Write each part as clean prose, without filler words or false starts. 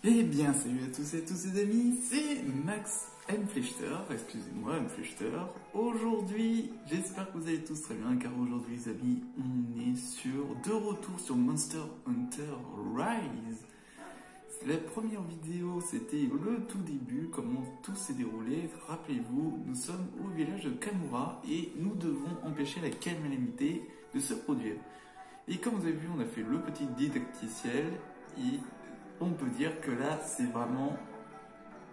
Eh bien, salut à tous et tous les amis, c'est Max Mflechter, excusez-moi Mflechter. Aujourd'hui, j'espère que vous allez tous très bien, car aujourd'hui les amis, on est de retour sur Monster Hunter Rise. La première vidéo, c'était le tout début, comment tout s'est déroulé. Rappelez-vous, nous sommes au village de Kamura et nous devons empêcher la calamité de se produire. Et comme vous avez vu, on a fait le petit didacticiel et on peut dire que là, c'est vraiment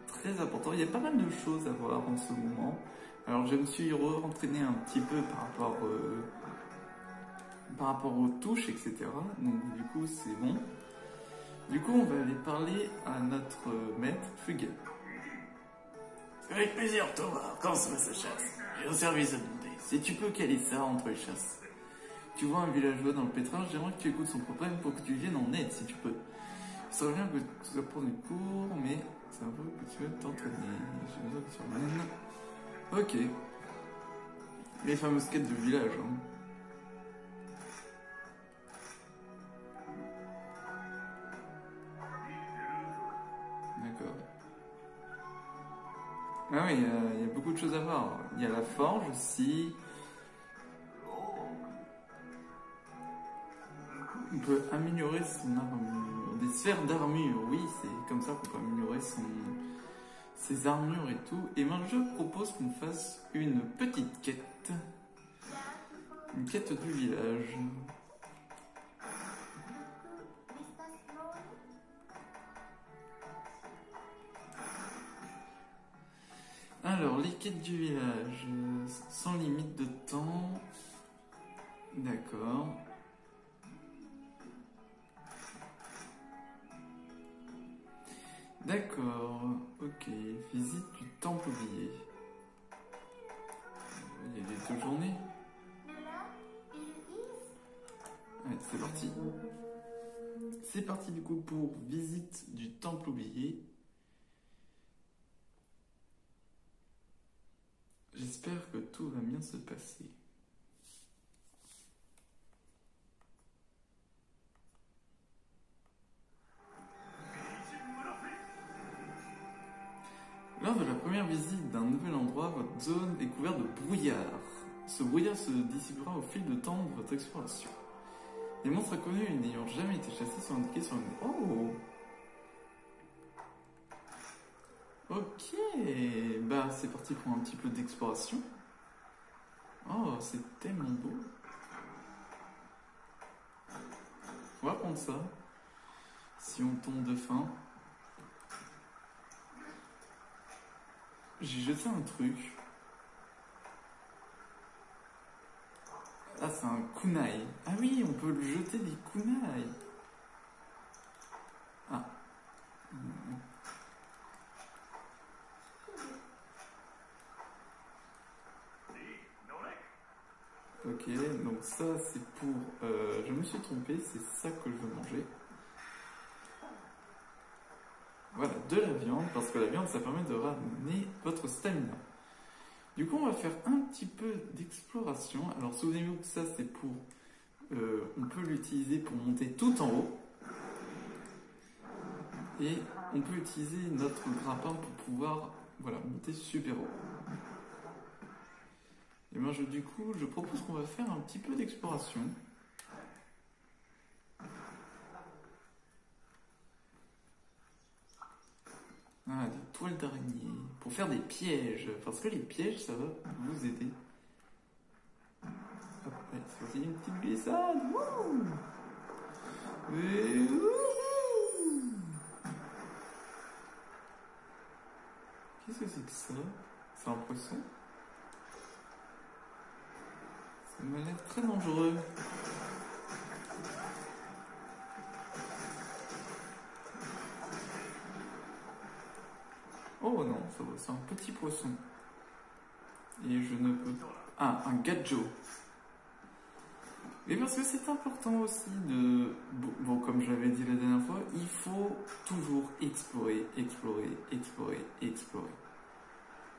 très important. Il y a pas mal de choses à voir en ce moment. Alors, je me suis entraîné un petit peu par rapport aux touches, etc. Donc, du coup, c'est bon. Du coup, on va aller parler à notre maître Fuga. Avec plaisir, Thomas. Comment ça va sa chasse? J'ai un service à demander. Si tu peux caler ça entre les chasses. Tu vois un villageois dans le pétrin, j'aimerais que tu écoutes son problème pour que tu viennes en aide si tu peux. Ça revient que tu vas prendre des cours, mais c'est un peu que tu vas t'entraîner. J'ai besoin que tu emmènes. Ok. Les fameuses quêtes de village. Hein. D'accord. Ah oui, il y a beaucoup de choses à voir. Il y a la forge aussi. On peut améliorer son armure. Des sphères d'armure, oui, c'est comme ça qu'on peut améliorer ses armures et tout. Et moi, je propose qu'on fasse une petite quête. Une quête du village. Alors, les quêtes du village, sans limite de temps. D'accord. D'accord, ok. Visite du temple oublié. Il y a des deux journées. Ouais, c'est parti. C'est parti du coup pour visite du temple oublié. J'espère que tout va bien se passer. Lors de la première visite d'un nouvel endroit, votre zone est couverte de brouillard. Ce brouillard se dissipera au fil de temps de votre exploration. Les monstres inconnus n'ayant jamais été chassés sont indiqués sur une... Oh! Ok, bah c'est parti pour un petit peu d'exploration. Oh, c'est tellement beau. On va prendre ça. Si on tombe de faim. J'ai jeté un truc. Ah, c'est un kunai. Ah oui, on peut jeter des kunai. Ah. Ok, donc ça c'est pour... je me suis trompé, c'est ça que je veux manger. Voilà, de la viande, parce que la viande ça permet de ramener votre stamina. Du coup on va faire un petit peu d'exploration. Alors souvenez-vous que ça c'est pour... on peut l'utiliser pour monter tout en haut. Et on peut utiliser notre grappin pour pouvoir monter super haut. Et moi du coup je propose qu'on va faire un petit peu d'exploration. Ah, des toiles d'araignée. Pour faire des pièges. Parce que les pièges, ça va vous aider. Hop, allez, c'est parti, une petite glissade. Wouh! Qu'est-ce que c'est que ça? C'est un poisson? Ça m'a l'air très dangereux. Oh non, ça va, c'est un petit poisson. Et je ne peux... Ah, un gadjo. Et parce que c'est important aussi de... Bon, comme je l'avais dit la dernière fois, il faut toujours explorer, explorer, explorer, explorer.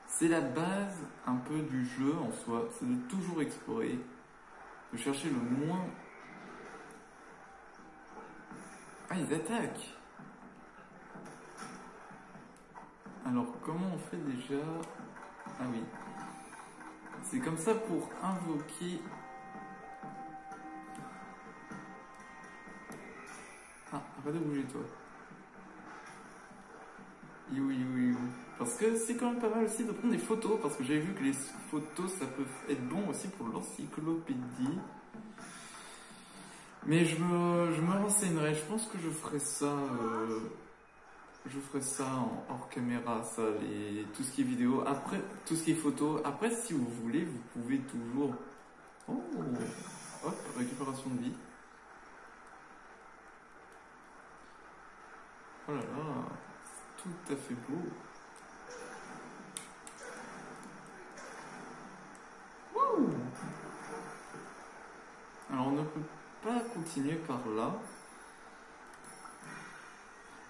C'est la base un peu du jeu en soi, c'est de toujours explorer, de chercher le moins... Ah, ils attaquent! Alors, comment on fait déjà? Ah oui. C'est comme ça pour invoquer... Ah, arrête de bouger toi. Oui. Parce que c'est quand même pas mal aussi de prendre des photos, parce que j'ai vu que les photos, ça peut être bon aussi pour l'encyclopédie. Mais je me renseignerai, je pense que je ferai ça hors caméra, ça, tout ce qui est vidéo, après, tout ce qui est photo. Après, si vous voulez, vous pouvez toujours... Oh, hop, récupération de vie. Oh là là, c'est tout à fait beau. Wouh! Alors, on ne peut pas continuer par là.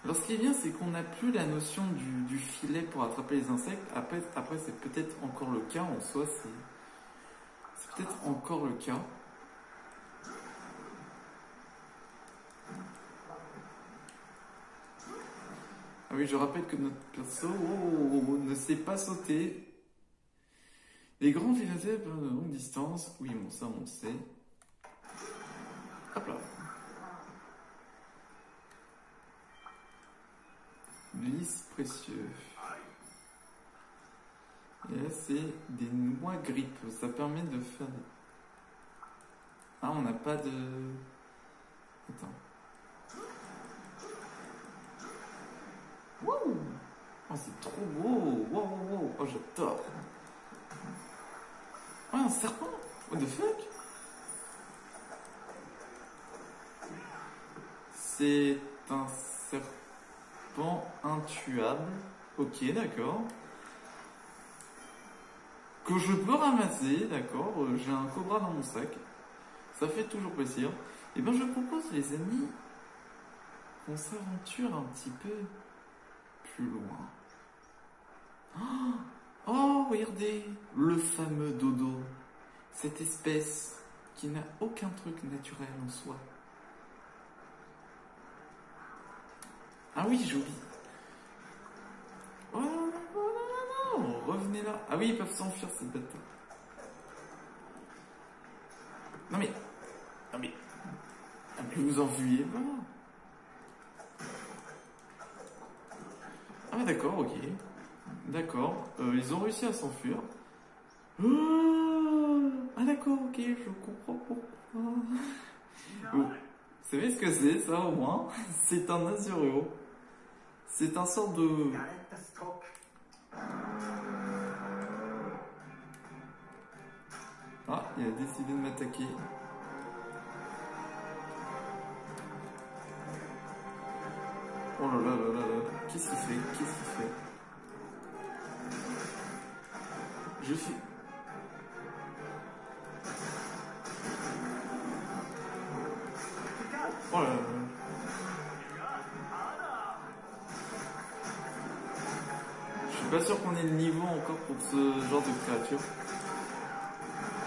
Alors, ce qui est bien, c'est qu'on n'a plus la notion du filet pour attraper les insectes. Après c'est peut-être encore le cas en soi, c'est peut-être encore le cas. Ah oui, je rappelle que notre perso ne sait pas sauter. Les grands dinosaures de longue distance. Oui, bon, ça on le sait. Hop là. Lys précieux. Et là, c'est des noix grippe. Ça permet de faire des... Ah, on n'a pas de... Attends. Wouh! Oh, c'est trop beau! Wow! Oh, j'adore! Oh, un serpent! What the fuck? C'est un serpent intuable. Ok, d'accord. Que je peux ramasser, d'accord. J'ai un cobra dans mon sac. Ça fait toujours plaisir. Et bien, je propose, les amis, qu'on s'aventure un petit peu plus loin. Oh, regardez, le fameux dodo. Cette espèce qui n'a aucun truc naturel en soi. Ah oui, j'ai oublié. Oh non, revenez là. Ah oui, ils peuvent s'enfuir, ces bâtards. Non mais vous enfuyez pas. Ah d'accord, ok. D'accord, ils ont réussi à s'enfuir. Ah d'accord, ok, je comprends pourquoi. Vous savez ce que c'est, ça, au moins? C'est un Azureo. C'est un sort de... Ah, il a décidé de m'attaquer. Oh là là là là là. Qu'est-ce qu'il fait? Je suis... Oh là là. Je suis pas sûr qu'on ait le niveau encore pour ce genre de créature.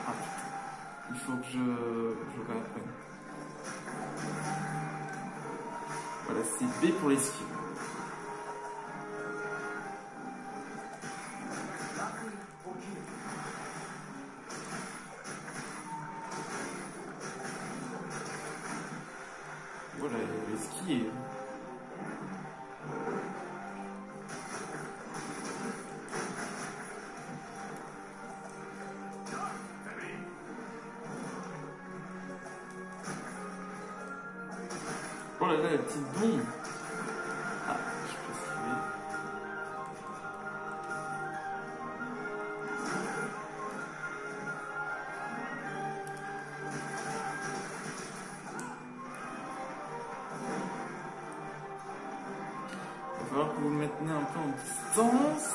Ah, il faut que je réapprenne. Voilà, c'est B pour l'esquive. Voilà, l'esquive. Oh là là, la petite bombe. Ah, je peux esquiver. Il va falloir que vous le maintenez un peu en distance.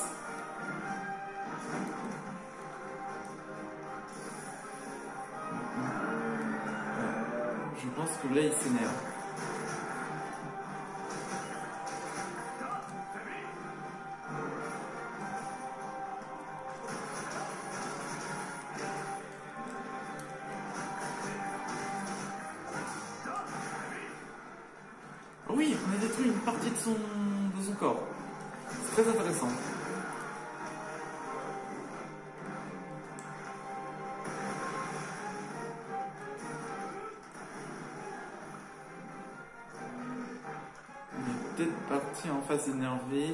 Je pense que là, il s'énerve. Oui, on a détruit une partie de son corps. C'est très intéressant. qui est en phase énervée.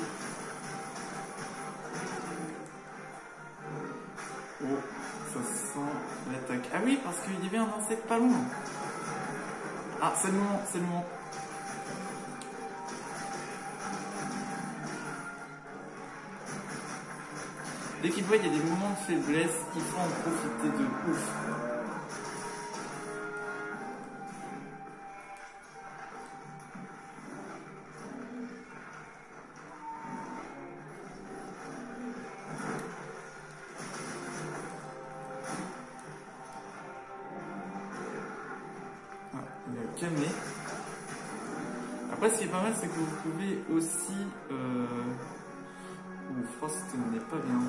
Oh, ça sent l'attaque. Ah oui, parce qu'il y avait un insecte pas loin. Ah, c'est le moment, c'est le moment. Dès qu'il voit il y a des moments de faiblesse, il faut en profiter de ouf. Ah, il a calmé. Après, ce qui est pas mal, c'est que vous pouvez aussi... Frost n'est pas bien.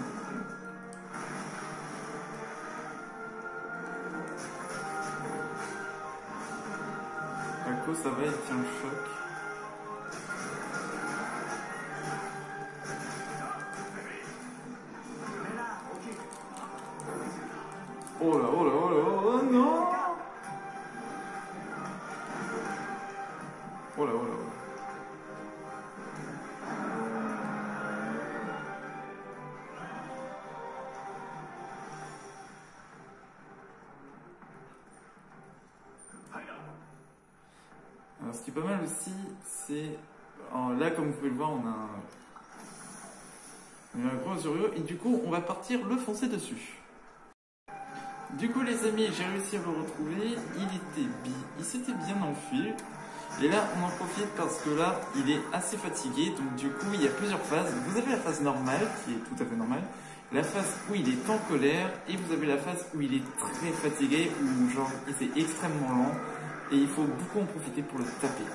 Paco, ça va, il tient le choc. Oh là, oh là, oh là, oh non! Oh là, oh là, oh là. Alors, ce qui est pas mal aussi, c'est... Là, comme vous pouvez le voir, on a un gros Azurio, et du coup, on va partir le foncer dessus. Du coup, les amis, j'ai réussi à le retrouver. Il s'était bien enfui. Et là, on en profite parce que là, il est assez fatigué. Donc, du coup, il y a plusieurs phases. Vous avez la phase normale, qui est tout à fait normale. La phase où il est en colère. Et vous avez la phase où il est très fatigué, où genre, il est extrêmement lent. Et il faut beaucoup en profiter pour le taper.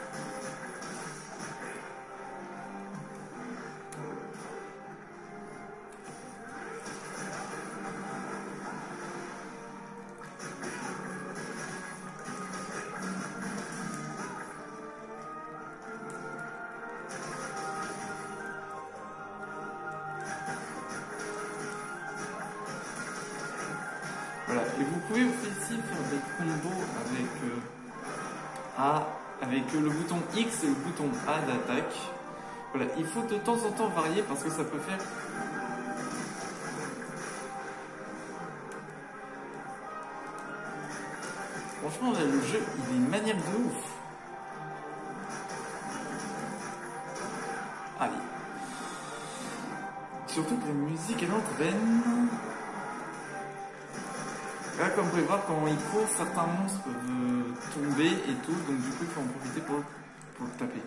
Voilà, et vous pouvez aussi faire des combos avec le bouton X et le bouton A d'attaque. Voilà, il faut de temps en temps varier parce que ça peut faire... Franchement, là, le jeu, il est maniable de ouf. Allez. Surtout que la musique, elle entraîne. Là, comme vous pouvez voir, quand il court, certains monstres peuvent tomber et tout, donc du coup, il faut en profiter pour le taper.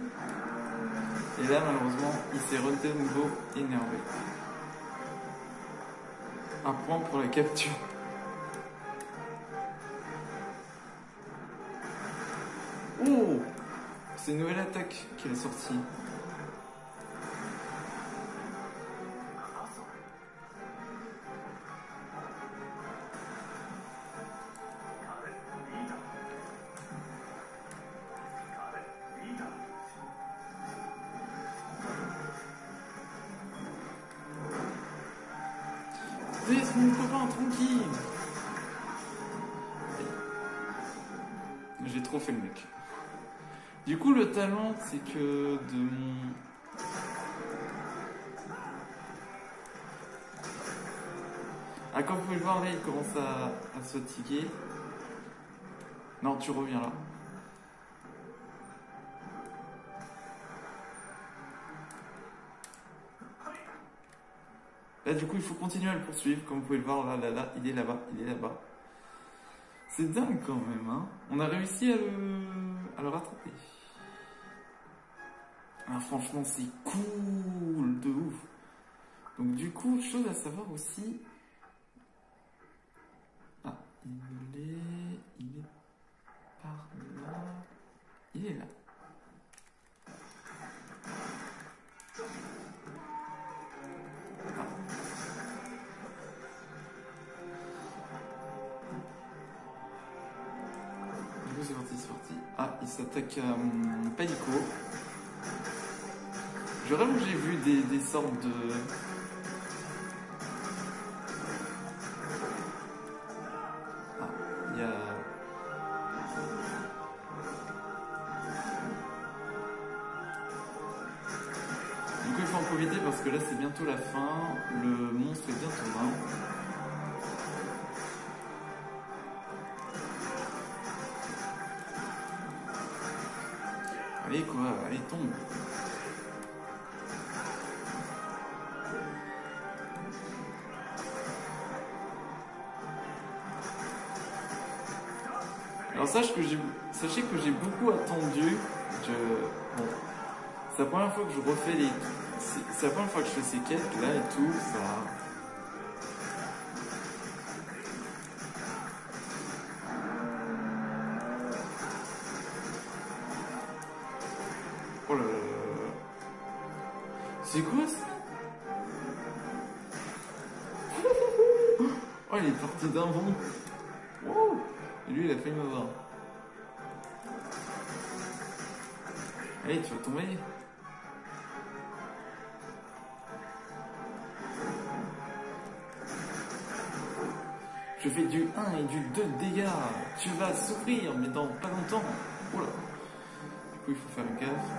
Et là, malheureusement, il s'est de nouveau énervé. Un point pour la capture. Oh! C'est une nouvelle attaque qui est sortie. Laisse mon copain tranquille. J'ai trop fait le mec. Du coup, le talent, c'est que de mon... Ah, comme vous pouvez le voir, là, il commence à se fatiguer. Non, tu reviens là. Là, du coup, il faut continuer à le poursuivre. Comme vous pouvez le voir, là, il est là-bas, il est là-bas. C'est dingue quand même, hein. On a réussi à le rattraper. Ah, franchement, c'est cool de ouf. Donc, du coup, chose à savoir aussi. Ah, il est par là. Il est là. C'est parti, c'est parti. Ah, il s'attaque à mon Panico. Je rêve que j'ai vu des sortes de... Ah, il y a... là c'est bientôt la fin, le monstre est bientôt mort. Allez quoi, allez tombe. Alors sachez que j'ai beaucoup attendu. Bon, c'est la première fois que je refais c'est la première fois que je fais ces quêtes là et tout, ça. Oh là là là. C'est quoi ça? Oh, il est parti d'un bond. Oh, et lui il a failli m'avoir. Allez, tu vas tomber. Je fais du 1 et du 2 de dégâts. Tu vas souffrir, mais dans pas longtemps. Oula. Du coup, il faut faire gaffe.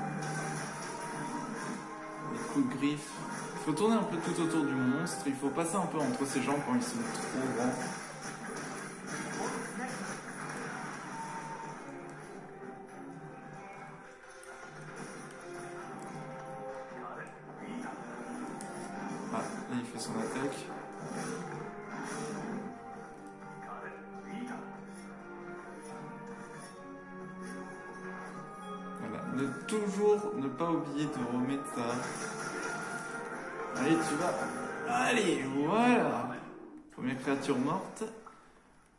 Les coups de griffe. Il faut tourner un peu tout autour du monstre. Il faut passer un peu entre ses jambes quand ils sont trop grands. Ah, là, il fait son attaque. Toujours ne pas oublier de remettre ça. Allez, tu vas. Allez, voilà. Première créature morte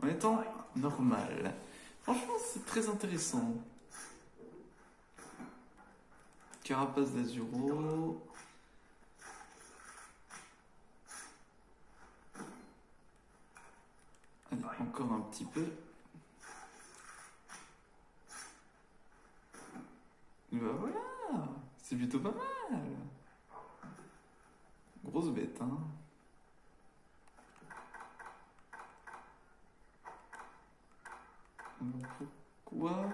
en étant normal. Franchement, c'est très intéressant. Carapace d'Azuro. Allez, encore un petit peu. Et bah voilà, c'est plutôt pas mal. Grosse bête, hein. Pourquoi?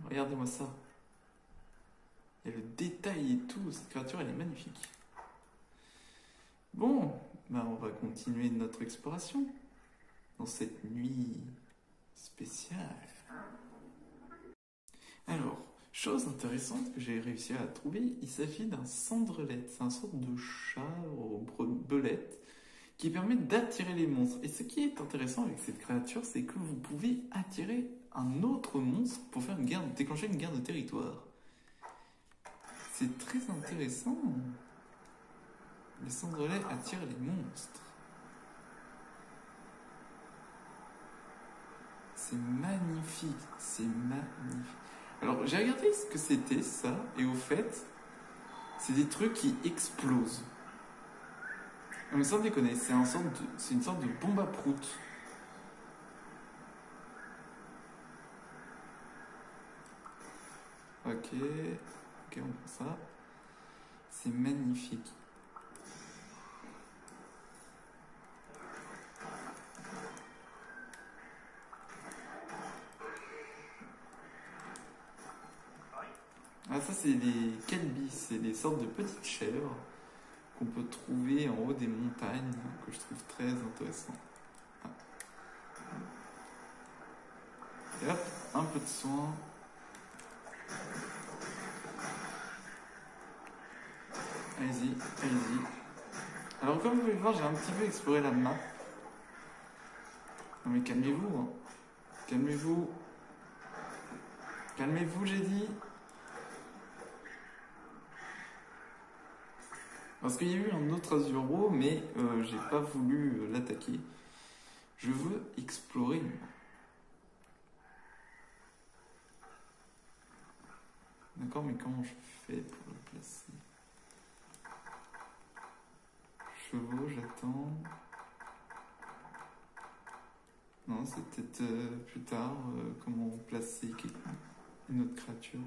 Regardez-moi ça. Il y a le détail et tout. Cette créature, elle est magnifique. Bon, ben on va continuer notre exploration dans cette nuit spéciale. Alors, chose intéressante que j'ai réussi à trouver, il s'agit d'un cendrelette. C'est un sorte de chat aux belettes qui permet d'attirer les monstres. Et ce qui est intéressant avec cette créature, c'est que vous pouvez attirer un autre monstre pour faire déclencher une guerre de territoire. C'est très intéressant. Les cendrelets attirent les monstres. C'est magnifique, c'est magnifique. Alors, j'ai regardé ce que c'était ça, et au fait, c'est des trucs qui explosent. Non mais sans déconner, c'est une sorte de bombe à prout. Ok, on prend ça. C'est magnifique. Ah ça c'est des kelbis, c'est des sortes de petites chèvres qu'on peut trouver en haut des montagnes, que je trouve très intéressant. Ah. Et hop, un peu de soin. Allez-y, allez-y. Alors comme vous pouvez le voir, j'ai un petit peu exploré la map. Non mais calmez-vous, hein. Calmez-vous. Calmez-vous, j'ai dit. Parce qu'il y a eu un autre Azuro, mais j'ai pas voulu l'attaquer. Je veux explorer. D'accord, mais comment je fais pour le placer? Chevaux, j'attends. Non, c'est peut-être plus tard comment placer une autre créature.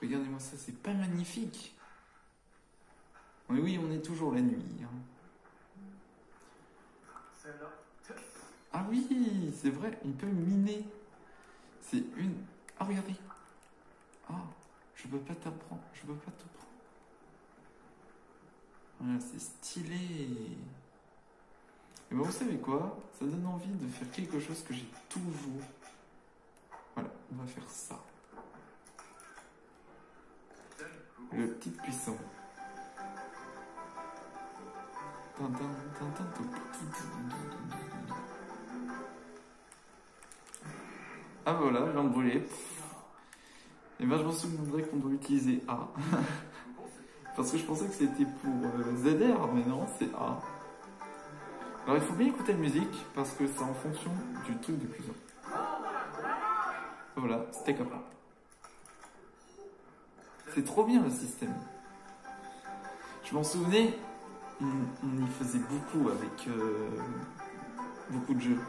Regardez-moi ça, c'est pas magnifique? Mais oui, on est toujours la nuit. Hein. Ah oui, c'est vrai, on peut miner. C'est une... Ah, regardez. Ah, je peux pas t'apprendre. Je peux pas te prendre. Voilà, c'est stylé. Et ben vous savez quoi? Ça donne envie de faire quelque chose que j'ai toujours. Voilà, on va faire ça. Le petit cuisson. Ah voilà, j'ai brûlé. Et ben je m'en souviendrai qu'on doit utiliser A. Parce que je pensais que c'était pour ZR, mais non, c'est A. Alors il faut bien écouter la musique, parce que c'est en fonction du truc de cuisson. Voilà, c'était comme ça. C'est trop bien le système. Je m'en souvenais, on y faisait beaucoup avec beaucoup de jeux.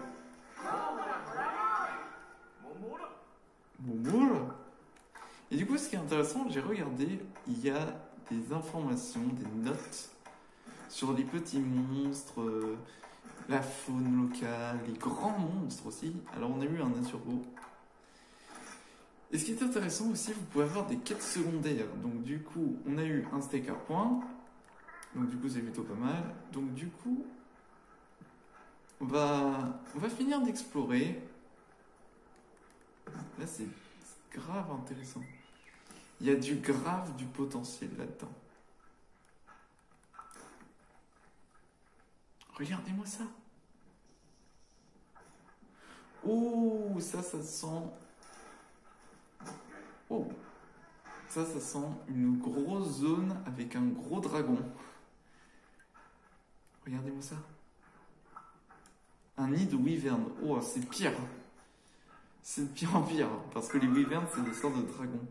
Momoul. Et du coup, ce qui est intéressant, j'ai regardé, il y a des informations, des notes sur les petits monstres, la faune locale, les grands monstres aussi. Alors, on a eu un Asurbo. Et ce qui est intéressant aussi, vous pouvez avoir des quêtes secondaires. Donc, du coup, on a eu un steak à point. Donc, du coup, c'est plutôt pas mal. Donc, du coup, on va finir d'explorer. Là, c'est grave intéressant. Il y a du potentiel là-dedans. Regardez-moi ça. Oh, ça sent... Oh, ça sent une grosse zone avec un gros dragon. Regardez-moi ça. Un nid de wyvern. Oh, c'est pire. C'est de pire en pire, parce que les wyverns, c'est des sortes de dragons.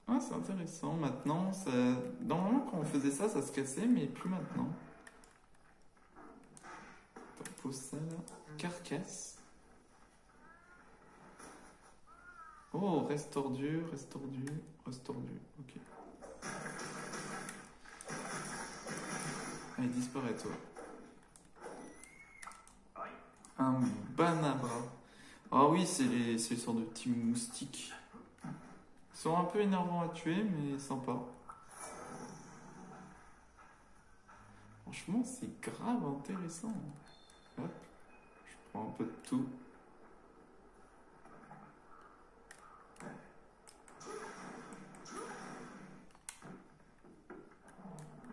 Ah, c'est intéressant. Maintenant, ça... normalement, quand on faisait ça, ça se cassait, mais plus maintenant. Postale, carcasse. Oh, reste tordu. Ok. Allez, disparaît, toi. Un banabra. Ah oui, c'est les sortes de petits moustiques. Ils sont un peu énervants à tuer, mais sympa. Franchement, c'est grave intéressant. Hop, je prends un peu de tout.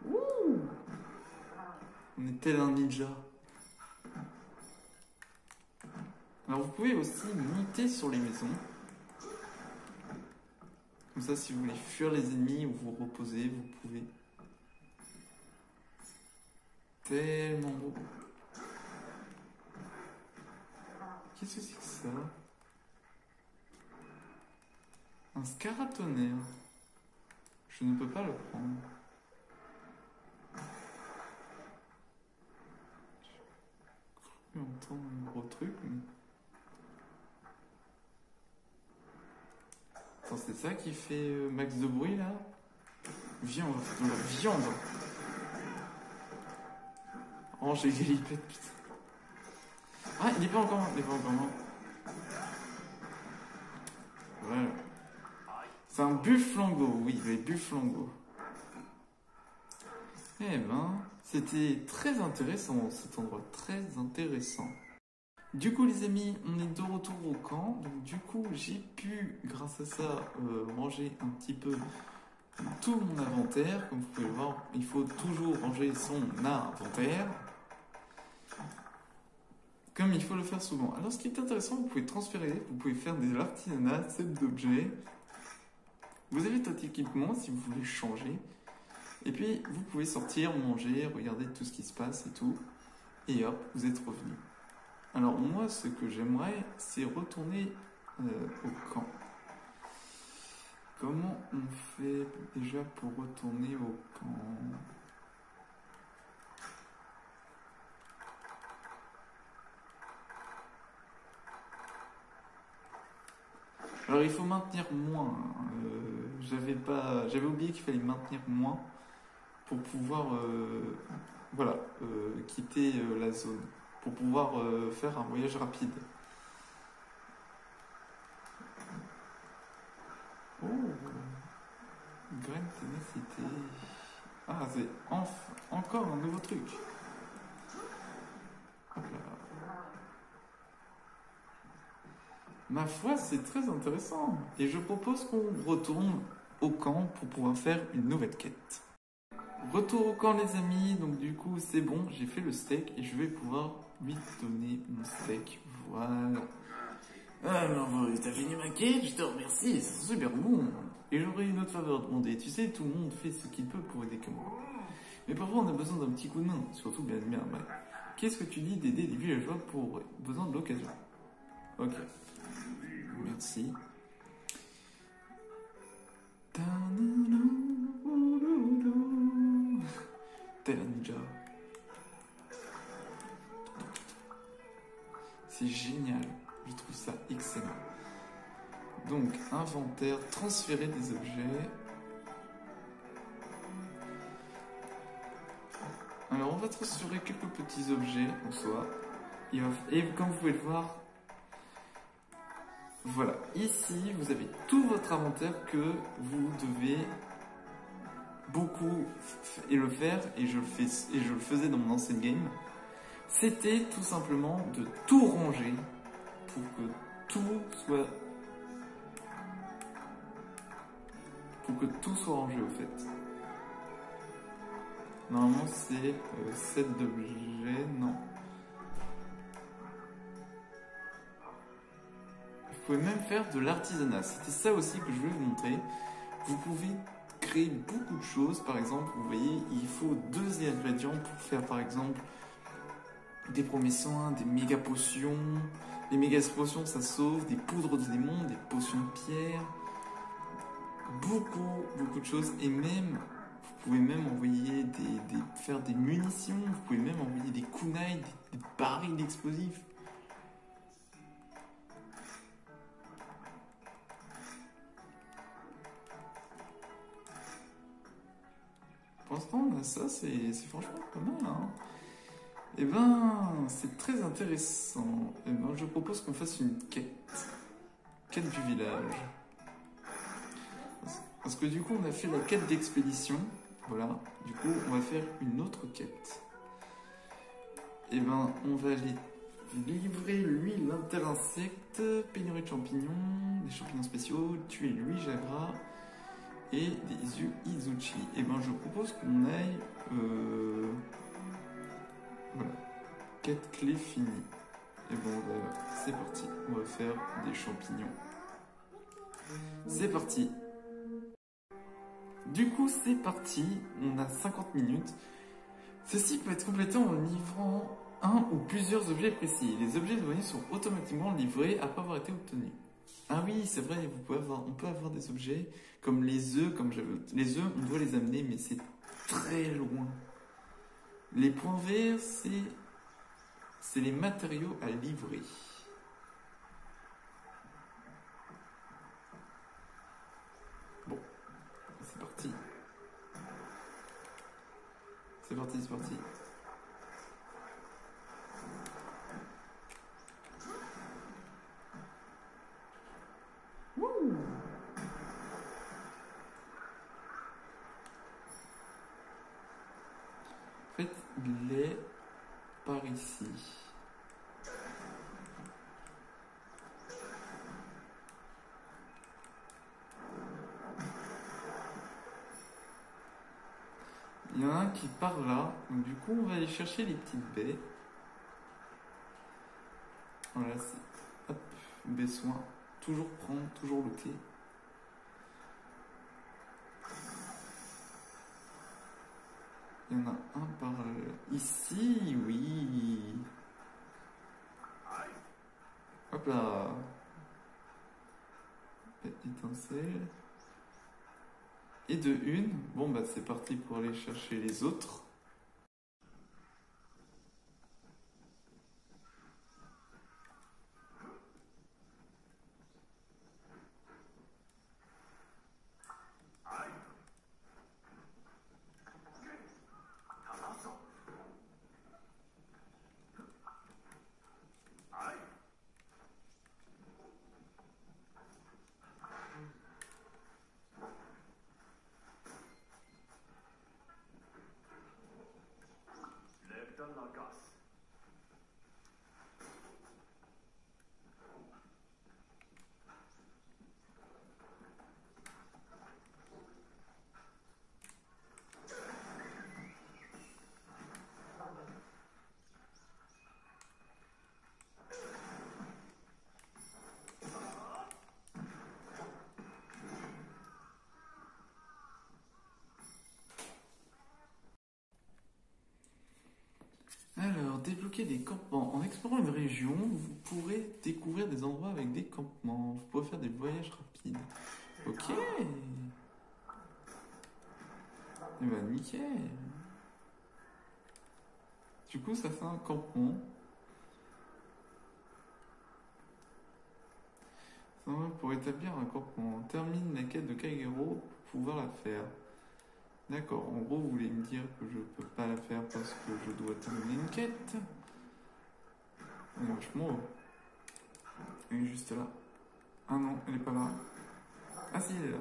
Ouh, on est tel un ninja. Alors vous pouvez aussi monter sur les maisons. Comme ça, si vous voulez fuir les ennemis ou vous reposer, vous pouvez. Tellement beau. Qu'est-ce que c'est que ça? Un scaratonnerre. Je ne peux pas le prendre. J'ai cru entendre un gros truc, mais... Attends, c'est ça qui fait max de bruit, là? Viens, on va faire de la viande. Oh, j'ai galipette, putain. Ah, il est pas encore mort. Voilà. C'est un bufflango, oui, les bufflango. Eh ben, c'était très intéressant, cet endroit, très intéressant. Du coup, les amis, on est de retour au camp. Donc, du coup, j'ai pu, grâce à ça, ranger un petit peu tout mon inventaire. Comme vous pouvez le voir, il faut toujours ranger son inventaire. Comme il faut le faire souvent. Alors, ce qui est intéressant, vous pouvez transférer, vous pouvez faire des artisanats, set d'objets. Vous avez tout équipement si vous voulez changer. Et puis, vous pouvez sortir, manger, regarder tout ce qui se passe et tout. Et hop, vous êtes revenu. Alors, moi, ce que j'aimerais, c'est retourner au camp. Comment on fait déjà pour retourner au camp ? Alors il faut maintenir moins. J'avais oublié qu'il fallait maintenir moins pour pouvoir voilà, quitter la zone, pour pouvoir faire un voyage rapide. Oh, graine ténacité. Ah, c'est encore un nouveau truc. Hop là. Ma foi, c'est très intéressant. Et je propose qu'on retourne au camp pour pouvoir faire une nouvelle quête. Retour au camp les amis, donc du coup c'est bon, j'ai fait le steak et je vais pouvoir lui donner mon steak. Voilà. Alors, t'as fini ma quête, je te remercie, c'est super bon. Et j'aurais une autre faveur à demander. Tu sais, tout le monde fait ce qu'il peut pour aider que moi. Mais parfois on a besoin d'un petit coup de main, surtout bien. Qu'est-ce que tu dis d'aider des villageois pour besoin de l'occasion? Ok. Merci. T'es la ninja. C'est génial. Je trouve ça excellent. Donc, inventaire, transférer des objets. Alors, on va transférer quelques petits objets en soi. Et comme vous pouvez le voir, voilà, ici, vous avez tout votre inventaire que vous devez beaucoup le faire, et je le faisais dans mon ancienne game. C'était tout simplement de tout ranger pour que tout soit rangé au fait. Normalement c'est 7 d'objets, non. Vous pouvez même faire de l'artisanat, c'était ça aussi que je voulais vous montrer. Vous pouvez créer beaucoup de choses, par exemple, vous voyez, il faut 2 ingrédients pour faire par exemple des premiers soins, des méga potions. Les méga potions ça sauve, des poudres de démons, des potions de pierre. Beaucoup de choses, et même vous pouvez même envoyer faire des munitions, vous pouvez même envoyer des kunai, des barils d'explosifs. Pour l'instant on a ça, c'est franchement pas mal hein. Et ben c'est très intéressant. Et ben je propose qu'on fasse une quête du village. Parce que du coup, on a fait la quête d'expédition. Voilà. Du coup, on va faire une autre quête. Et ben, on va aller livrer l'huile interinsecte, pénurie de champignons, des champignons spéciaux, tuer l'huile Jagra et des yeux Izuchi. Et ben, je propose qu'on aille. Voilà. Quête clé finie. Et bon, c'est parti. On va faire des champignons. C'est parti. Du coup, c'est parti, on a 50 minutes. Ceci peut être complété en livrant un ou plusieurs objets précis. Les objets douaniers sont automatiquement livrés après avoir été obtenus. Ah oui, c'est vrai, on peut avoir des objets comme les œufs, les œufs, on doit les amener, mais c'est très loin. Les points verts, c'est les matériaux à livrer. Bon, c'est parti. C'est parti, c'est parti. Wouh! En fait, il est par ici. Il y en a un qui part là, donc du coup on va aller chercher les petites baies. Voilà, c'est hop, baie soin, toujours prendre, toujours looter. Il y en a un par ici, oui. Hop là. Étincelle. Et de une, bon bah c'est parti pour aller chercher les autres. débloquer des campements. En explorant une région, vous pourrez découvrir des endroits avec des campements. Vous pourrez faire des voyages rapides. Ok. Eh ben nickel. Du coup, ça fait un campement. Ça va pour établir un campement. Termine la quête de Kageru pour pouvoir la faire. D'accord, en gros, vous voulez me dire que je peux pas la faire parce que je dois terminer une quête. Franchement, elle est juste là. Ah non, elle est pas là. Ah si, elle est là.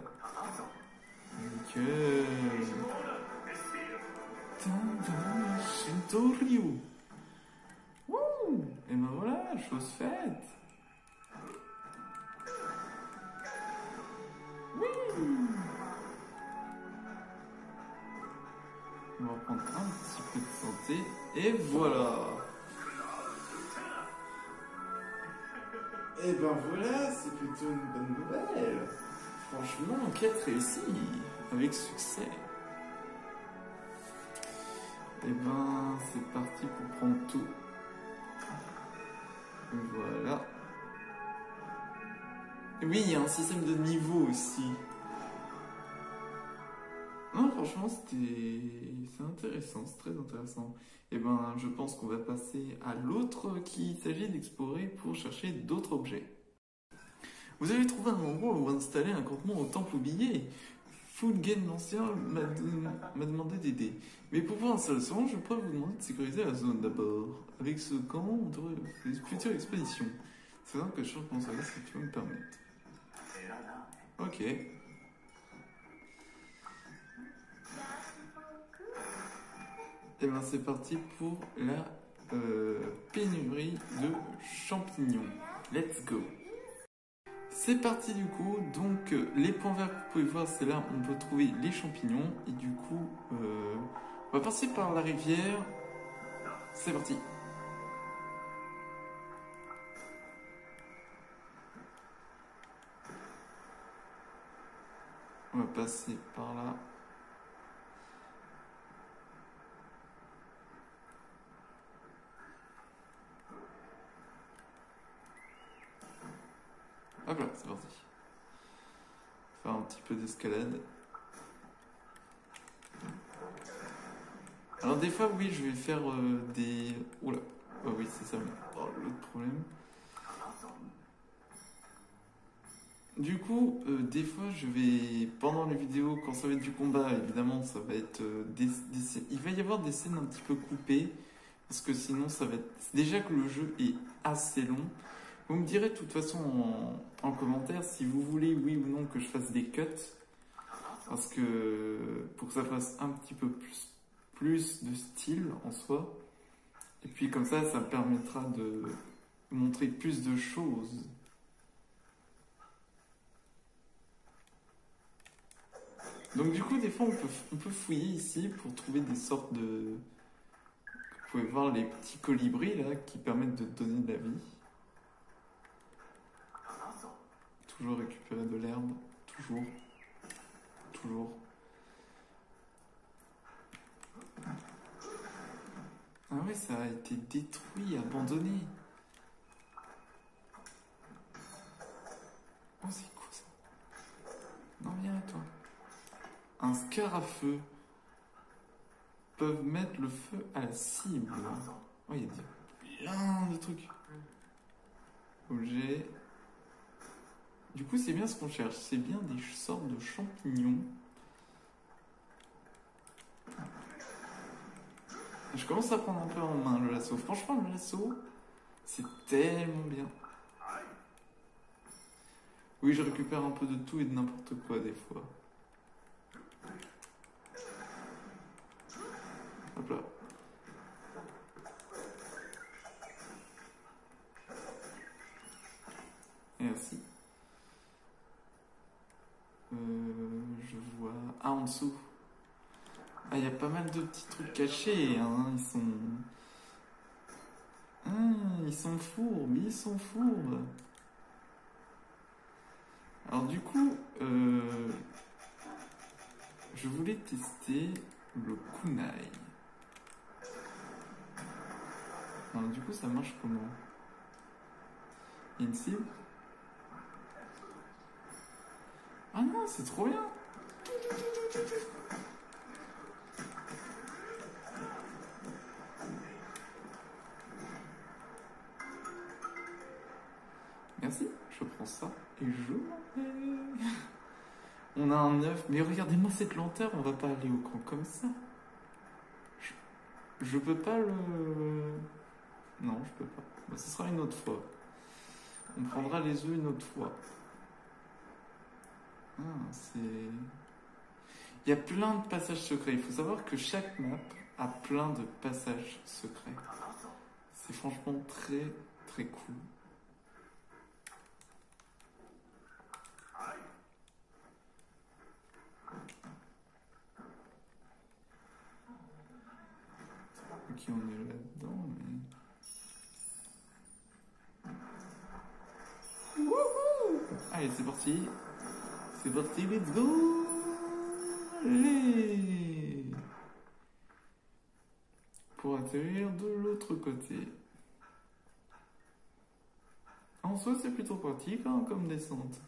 Nickel. Shintoryu. Wouh. Et ben voilà, chose faite. Oui. On va prendre un petit peu de santé. Et voilà. Et ben voilà, c'est plutôt une bonne nouvelle. Franchement, enquête réussie. Avec succès. Et ben, c'est parti pour prendre tout. Voilà. Oui, il y a un système de niveau aussi. Non, franchement, c'est intéressant, c'est très intéressant. Et ben, je pense qu'on va passer à l'autre qui s'agit d'explorer pour chercher d'autres objets. Vous avez trouvé un endroit où installer un campement au temple oublié. Full Game l'ancien m'a demandé d'aider. Mais pour voir l'installation, je pourrais vous demander de sécuriser la zone d'abord. Avec ce camp, on devrait faire une future expédition. C'est vrai que je change mon service si tu veux me permettre. Ok. Et ben c'est parti pour la pénurie de champignons. Let's go. C'est parti du coup, donc les points verts que vous pouvez voir, c'est là où on peut trouver les champignons. Et du coup, on va passer par la rivière. C'est parti. On va passer par là. Hop là, c'est parti. Faire un petit peu d'escalade. Alors des fois, oui, je vais faire des... Oula, oh, oui, c'est ça. Oh, l'autre problème. Du coup, des fois, je vais... Pendant les vidéos, quand ça va être du combat, évidemment, ça va être il va y avoir des scènes un petit peu coupées. Parce que sinon, ça va être... Déjà que le jeu est assez long. Vous me direz de toute façon en commentaire si vous voulez, oui ou non, que je fasse des cuts. Parce que pour que ça fasse un petit peu plus de style en soi. Et puis comme ça me permettra de montrer plus de choses. Donc du coup, des fois, on peut fouiller ici pour trouver des sortes de... Vous pouvez voir les petits colibris là qui permettent de donner de la vie. Toujours récupérer de l'herbe, toujours. Ah ouais, ça a été détruit, abandonné. Oh, c'est quoi ça? Non, viens là, toi. Un scarafeu peuvent mettre le feu à la cible. Oh, il y a plein de trucs. Objet. Du coup, c'est bien ce qu'on cherche. C'est bien des sortes de champignons. Je commence à prendre un peu en main le lasso. Franchement, le lasso, c'est tellement bien. Oui, je récupère un peu de tout et de n'importe quoi des fois. Hop là. Merci. Je vois... Ah, en dessous. Ah, il y a pas mal de petits trucs cachés, hein. Ils sont... Ah, ils sont fourbes. Alors du coup, je voulais tester le kunai. Alors, du coup, ça marche comment? Une cible? Ah non, c'est trop bien! Merci, je prends ça et je m'en vais. On a un œuf, mais regardez-moi cette lenteur, on va pas aller au camp comme ça. Je peux pas le... Non, je peux pas. Bah, ce sera une autre fois. On prendra les œufs une autre fois. Ah, c'est... Il y a plein de passages secrets. Il faut savoir que chaque map a plein de passages secrets. C'est franchement très, très cool. Ok, on est là-dedans, mais... Wouhou! Allez, c'est parti. C'est parti, let's go! Allez! Pour atterrir de l'autre côté. En soi, c'est plutôt pratique hein, comme descente.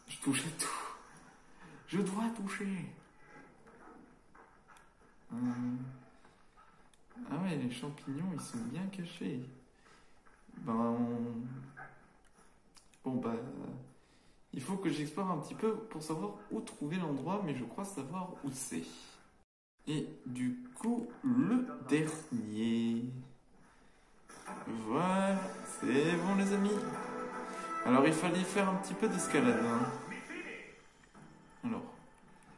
Je touche à tout. Je dois toucher. Ah ouais, les champignons, ils sont bien cachés. Ben... Bon, bah... Il faut que j'explore un petit peu pour savoir où trouver l'endroit, mais je crois savoir où c'est. Et du coup, le dernier... Voilà, c'est bon les amis. Alors il fallait faire un petit peu d'escalade. Hein. Alors,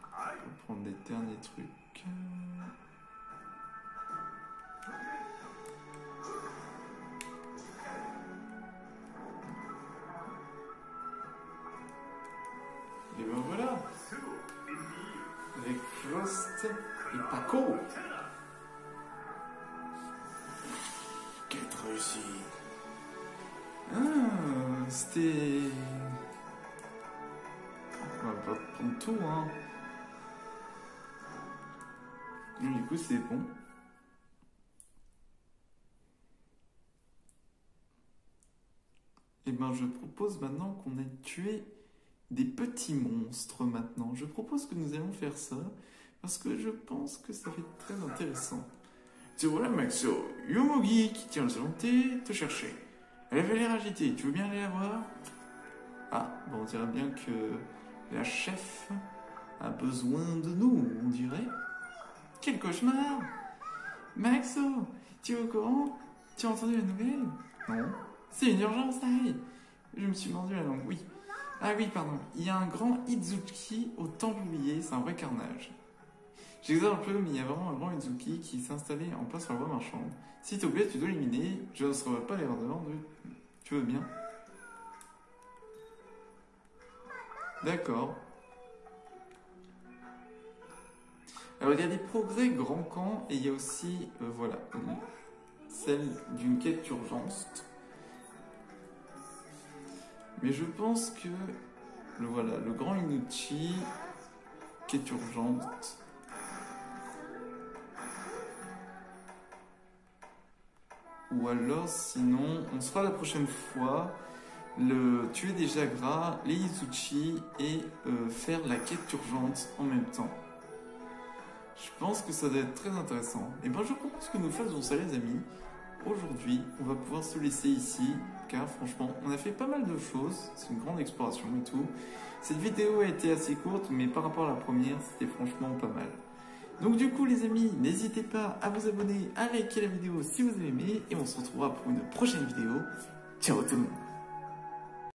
on va prendre les derniers trucs. Et ben voilà. Avec Frost et Paco. Quelle réussite. Ah, c'était... On va pas prendre tout, hein. Du coup, c'est bon. Et ben, je propose maintenant qu'on ait tué des petits monstres maintenant. Je propose que nous allons faire ça parce que je pense que ça va être très intéressant. Te voilà, Maxo. Yomogi qui tient le salon de thé te chercher. Elle avait l'air agitée. Tu veux bien aller la voir? Ah, bon, on dirait bien que la chef a besoin de nous, on dirait. Quel cauchemar! Maxo, tu es au courant? Tu as entendu la nouvelle? Non. C'est une urgence, aïe! Je me suis mordu la langue, oui. Ah oui, pardon. Il y a un grand Itsuki au temple oublié, c'est un vrai carnage. J'exagère un peu, mais il y a vraiment un grand Itsuki qui s'est installé en place sur la voie marchande. S'il te plaît, tu dois l'éliminer. Je ne saurais pas l'erreur de l'ordre. Tu veux bien? D'accord. Alors, il y a des progrès grand camp et il y a aussi, voilà, celle d'une quête d'urgence. Mais je pense que, voilà, le grand Inuchi, quête urgente. Ou alors, sinon, on se fera la prochaine fois le tuer des Jagras, les Izuchi et faire la quête urgente en même temps. Je pense que ça doit être très intéressant. Et ben je propose que nous fassions ça les amis. Aujourd'hui, on va pouvoir se laisser ici, car franchement, on a fait pas mal de choses. C'est une grande exploration et tout. Cette vidéo a été assez courte, mais par rapport à la première, c'était franchement pas mal. Donc du coup les amis, n'hésitez pas à vous abonner, à liker la vidéo si vous avez aimé, et on se retrouvera pour une prochaine vidéo. Ciao tout le monde!